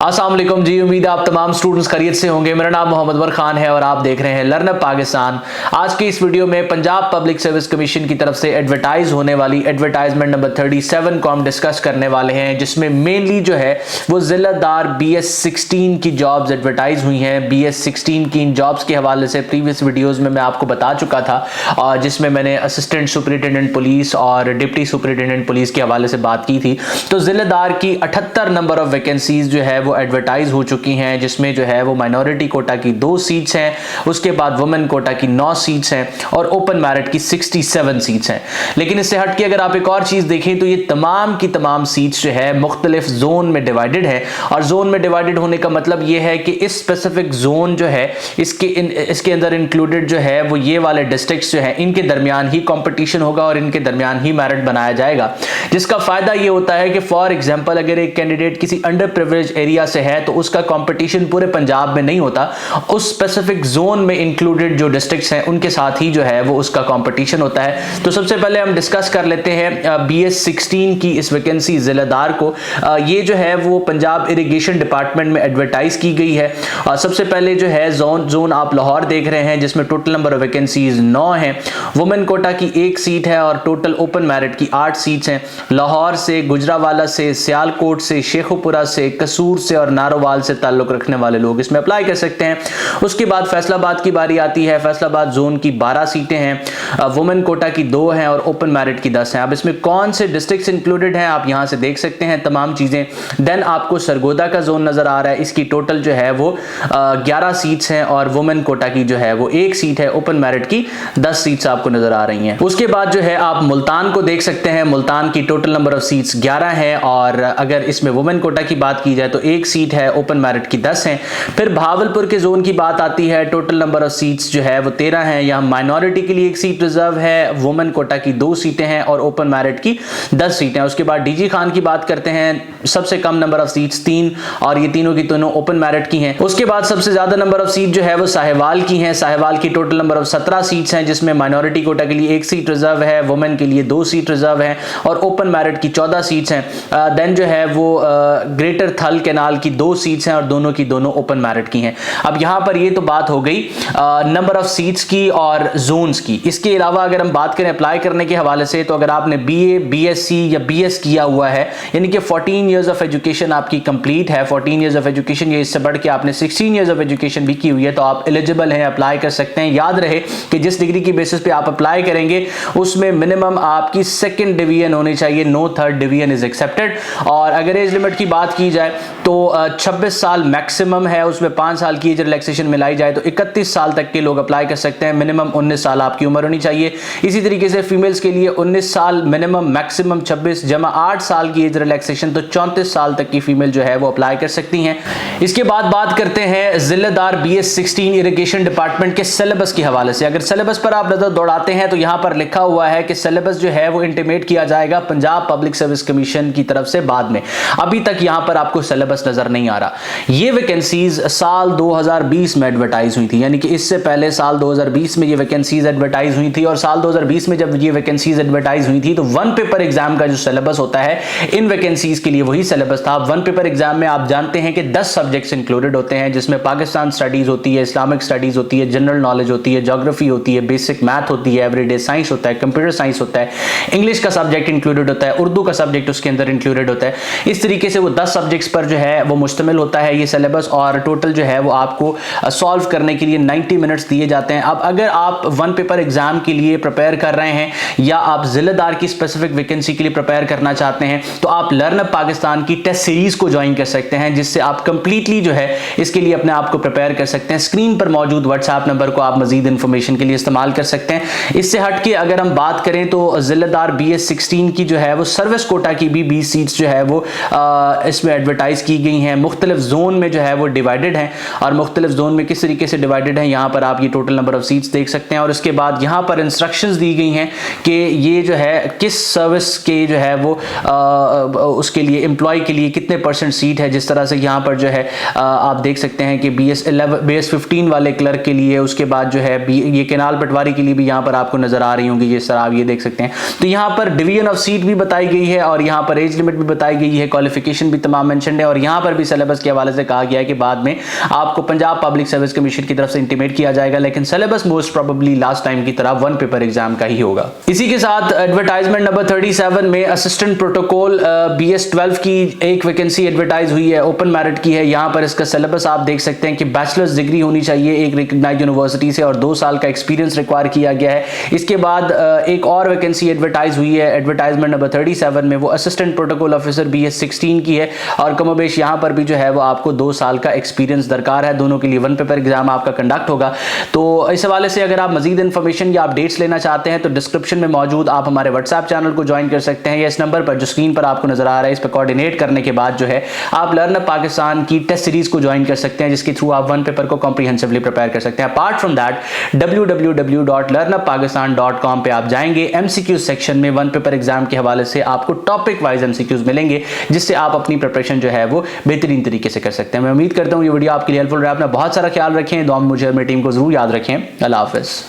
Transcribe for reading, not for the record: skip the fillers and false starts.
अस्सलाम वालेकुम जी। उम्मीद है आप तमाम स्टूडेंट्स खैरियत से होंगे। मेरा नाम मोहम्मद उमर खान है और आप देख रहे हैं लर्न अप पाकिस्तान। आज की इस वीडियो में पंजाब पब्लिक सर्विस कमीशन की तरफ से एडवर्टाइज होने वाली एडवर्टाइजमेंट नंबर 37 को हम डिस्कस करने वाले हैं, जिसमें मेनली जो है वो जिलादार BS 16 की जॉब्स एडवर्टाइज हुई हैं। BS 16 की इन जॉब्स के हवाले से प्रीवियस वीडियोज़ में मैं आपको बता चुका था, और जिसमें मैंने असिस्टेंट सुपरिटेंडेंट पुलिस और डिप्टी सुपरिटेंडेंट पुलिस के हवाले से बात की थी। तो जिलादार की 78 नंबर ऑफ वैकेंसीज जो है वो एडवर्टाइज हो चुकी हैं, जिसमें जो है वो माइनॉरिटी कोटा की 2 सीट्स हैं, उसके बाद वुमेन कोटा की 9 सीट्स हैं और ओपन मेरिट की 67 सीट्स हैं। लेकिन इससे हटके अगर आप एक और चीज देखें तो ये तमाम की तमाम सीट्स जो है मुख्तलिफ जोन में डिवाइडेड है, और जोन में डिवाइडेड होने का मतलब ये है कि इस स्पेसिफिक जोन जो है इसके अंदर इंक्लूडेड जो है वो ये वाले डिस्ट्रिक्ट्स जो है इनके दरमियान ही कंपटीशन होगा और इनके दरमियान ही मेरिट बनाया जाएगा, जिसका फायदा ये होता है कि फॉर एग्जांपल अगर एक कैंडिडेट किसी अंडर प्रिविलेज एरिया से है तो उसका कंपटीशन पूरे पंजाब में नहीं होता, उस स्पेसिफिक जोन में इंक्लूडेड जो डिस्ट्रिक्ट्स हैं उनके साथ ही जो है वो उसका कंपटीशन होता है। तो सबसे पहले हम डिस्कस कर लेते हैं BS 16 की इस वैकेंसी जिलादार को। ये जो है वो पंजाब इरिगेशन डिपार्टमेंट में एडवर्टाइज की गई है। सबसे पहले जो है जोन आप लाहौर देख रहे हैं, जिसमें टोटल नंबर ऑफ वैकेंसीज 9 हैं। वुमेन कोटा की 1 सीट है और टोटल ओपन मेरिट की 8 सीट्स हैं। लाहौर से, गुजरावाला से, सियालकोट से, शेखुपुरा से, कसूर से और नारोवाल से ताल्लुक रखने वाले लोग इसमें अप्लाई कर सकते हैं। उसके बाद फैसलाबाद की बारी आती है। फैसलाबाद जोन की 12 सीटें हैं, वुमेन कोटा की 2 हैं और ओपन मेरिट की 10 हैं। अब इसमें कौन से डिस्ट्रिक्ट्स इंक्लूडेड हैं आप यहां से देख सकते हैं तमाम चीजें। देन आपको सरगोदा का जोन नजर आ रहा है, इसकी टोटल जो है वो 11 सीट्स हैं और वुमेन कोटा की जो है वो 1 सीट है। ओपन मेरिट की 10 सीट्स आपको नजर आ रही हैं। उसके बाद जो है आप मुल्तान को देख सकते हैं। मुल्तान की टोटल नंबर ऑफ सीट्स 11 है, और अगर इसमें वुमेन कोटा की बात की जाए तो 1 सीट है, ओपन मेरिट की 10 हैं। फिर भावलपुर के जोन की बात आती है, टोटल नंबर ऑफ सीट्स जो है वो 13 हैं। यहाँ माइनॉरिटी के लिए 1 सीट रिजर्व है, वुमेन कोटा की 2 सीटें हैं और ओपन मेरिट की 10 सीटें हैं। उसके बाद डीजी खान की बात करते हैं, सबसे कम नंबर ऑफ सीट्स 3 और ये तीनों की तीनों ओपन मेरिट की हैं। उसके बाद सबसे ज्यादा नंबर ऑफ सीट जो है वो साहिवाल की हैं। साहिवाल की टोटल नंबर ऑफ 17 सीट्स हैं, जिसमें माइनॉरिटी कोटा के लिए 1 सीट रिजर्व है, वुमेन के लिए 2 सीट रिजर्व है और ओपन मेरिट की 14 सीट्स हैं। देन जो है वो ग्रेटर थल कैनाल की 2 सीट्स हैं और दोनों की दोनों ओपन मेरिट की हैं। अब यहां पर ये तो बात हो गई नंबर ऑफ सीट्स की और जोन्स की। इसके अलावा अगर हम बात करें अप्लाई करने के हवाले से, तो अगर आपने BA, BSc या BS किया हुआ है, यानी कि 14 इयर्स ऑफ एजुकेशन आपकी कंप्लीट है, 14 इयर्स ऑफ एजुकेशन या इससे बढ़ के आपने 16 इयर्स ऑफ एजुकेशन भी की हुई है, तो आप एलिजिबल हैं, अप्लाई कर सकते हैं। याद रहे कि जिस डिग्री की बेसिस पे आप अप्लाई करेंगे उसमें मिनिमम आपकी 2nd डिवीजन होनी चाहिए, no 3rd division is accepted. और अगर एज लिमिट की बात की जाए तो 26 साल मैक्सिमम है, उसमें 5 साल की एज रिलैक्सेशन मिलाई जाए तो 31 साल तक के लोग अप्लाई कर सकते हैं। मिनिमम 19 साल आपकी उम्र होनी चाहिए। इसी तरीके से फीमेल्स के लिए 19 साल मिनिमम, मैक्सिमम 26 जमा 8 साल की एज रिलैक्सेशन, तो 34 साल तक की फीमेल जो है वो अप्लाई कर सकती हैं। इसके बाद बात करते हैं जिलेदार BS 16 इरिगेशन डिपार्टमेंट के सिलेबस के हवाले से। अगर सिलेबस पर आप नजर दौड़ाते हैं तो यहां पर लिखा हुआ है कि सिलेबस जो है वो इंटीमेट किया जाएगा पंजाब पब्लिक सर्विस कमीशन की तरफ से बाद में। अभी तक यहां पर आपको सिलेबस नजर नहीं आ रहा। ये वैकेंसीज साल 2020 में एडवर्टाइज हुई थी, यानी कि इससे पहले साल 2020 में ये वैकेंसीज एडवर्टाइज हुई थी, और साल 2020 में जब ये वैकेंसीज एडवर्टाइज हुई थी तो 1 पेपर एग्जाम का जो सिलेबस होता है इन वैकेंसीज के लिए वही सिलेबस था। 1 पेपर एग्जाम में आप जानते हैं कि 10 सब्जेक्ट्स इंक्लूडेड होते हैं, जिसमें पाकिस्तान स्टडीज होती है, इस्लामिक स्टडीज होती है, जनरल नॉलेज होती है, ज्योग्राफी होती है, बेसिक मैथ होती है, एवरीडे साइंस होता है, कंप्यूटर साइंस होता है, इंग्लिश का सब्जेक्ट इंक्लूडेड होता है, उर्दू का सब्जेक्ट उसके अंदर इंक्लूडेड होता है। इस तरीके से वो 10 सब्जेक्ट्स पर जो है वो मुश्तमिल होता है ये सिलेबस, और टोटल जो है वो आपको सॉल्व करने के लिए 90 मिनट्स दिए जाते हैं। अब अगर आप 1 पेपर एग्जाम के लिए प्रिपेयर कर रहे हैं या आप जिलेदार की स्पेसिफिक वैकेंसी के लिए प्रिपेयर करना चाहते हैं तो आप लर्न अप पाकिस्तान की टेस्ट सीरीज को ज्वाइन कर सकते हैं, जिससे आप कंप्लीटली जो है इसके लिए अपने आप को प्रिपेयर कर सकते हैं। स्क्रीन पर मौजूद व्हाट्सएप नंबर को आप मजीद इंफॉर्मेशन के लिए इस्तेमाल कर सकते हैं। इससे हटके अगर हम बात करें तो जिलेदार BS 16 की जो है वो सर्विस कोटा की भी 20 सीट्स जो है वो इसमें एडवर्टाइज की गई हैं। मुख्तलिफ जोन में जो है वो डिवाइडेड हैं, और मुख्तलिफ जोन में किस तरीके से डिवाइडेड है यहाँ पर आप ये टोटल नंबर ऑफ सीट्स देख सकते हैं। और उसके बाद यहाँ पर इंस्ट्रक्शंस दी गई हैं कि ये जो है किस सर्विस के जो है वो उसके लिए एम्प्लॉय के लिए कितने % सीट है। जिस तरह से यहाँ पर जो है आप देख सकते हैं कि BS 15 वाले क्लर्क के लिए, उसके बाद जो है ये केनाल पटवारी के लिए भी यहाँ पर आपको नजर आ रही होंगी, जिस तरह आप ये देख सकते हैं। तो यहाँ पर डिवीजन ऑफ सीट भी बताई गई है और यहाँ पर एज लिमिट भी बताई गई है, क्वालिफिकेशन भी तमाम मेंशन है, और यहां पर भी सिलेबस के हवाले से कहा गया है कि बाद में आपको पंजाब पब्लिक सर्विस कमीशन की तरफ से इंटीमेट किया जाएगा, लेकिन syllabus most probably last time की तरह वन पेपर एग्जाम का ही होगा। इसी के साथ एडवर्टाइजमेंट नंबर 37 में असिस्टेंट प्रोटोकॉल BS 12 की एक वैकेंसी एडवर्टाइज हुई है, ओपन मेरिट की है। यहां पर इसका सिलेबस आप देख सकते हैं कि बैचलर्स डिग्री होनी चाहिए एक रिकॉग्नाइज्ड यूनिवर्सिटी से और 2 साल का एक्सपीरियंस रिक्वायर किया गया है। इसके बाद एक और वैकेंसी एडवर्टाइज हुई है एडवर्टाइजमेंट नंबर 37 में, वो असिस्टेंट प्रोटोकॉल ऑफिसर BS 16 की है और कमोबेश यहां पर भी जो है वो आपको 2 साल का एक्सपीरियंस दरकार है। दोनों के लिए वन पेपर एग्जाम आपका कंडक्ट होगा। तो इस हवाले से अगर आप मजीद इंफॉर्मेशन या अपडेट्स लेना चाहते हैं तो डिस्क्रिप्शन में मौजूद आप हमारे व्हाट्सएप चैनल को ज्वाइन कर सकते हैं, या इस नंबर पर जो स्क्रीन पर आपको नजर आ रहा है इस पर कोऑर्डिनेट करने के बाद जो है आप लर्न अप पाकिस्तान की टेस्ट सीरीज को ज्वाइन कर सकते हैं, जिसके थ्रू आप वन पेपर को कॉम्प्रिहेंसिवली प्रिपेयर कर सकते हैं। अपार्ट फ्रॉम दैट www.learnuppakistan.com पे आप जाएंगे, MCQ सेक्शन में वन पेपर एग्जाम के हवाले से आपको टॉपिक वाइज MCQs मिलेंगे, जिससे आप अपनी प्रिपरेशन जो है वो बेहतरीन तरीके से कर सकते हैं। मैं उम्मीद करता हूं ये वीडियो आपके लिए हेल्पफुल रहा। अपना बहुत सारा ख्याल रखें, दुआ में मुझे और मेरी टीम को जरूर याद रखें। अल्लाह हाफिज़।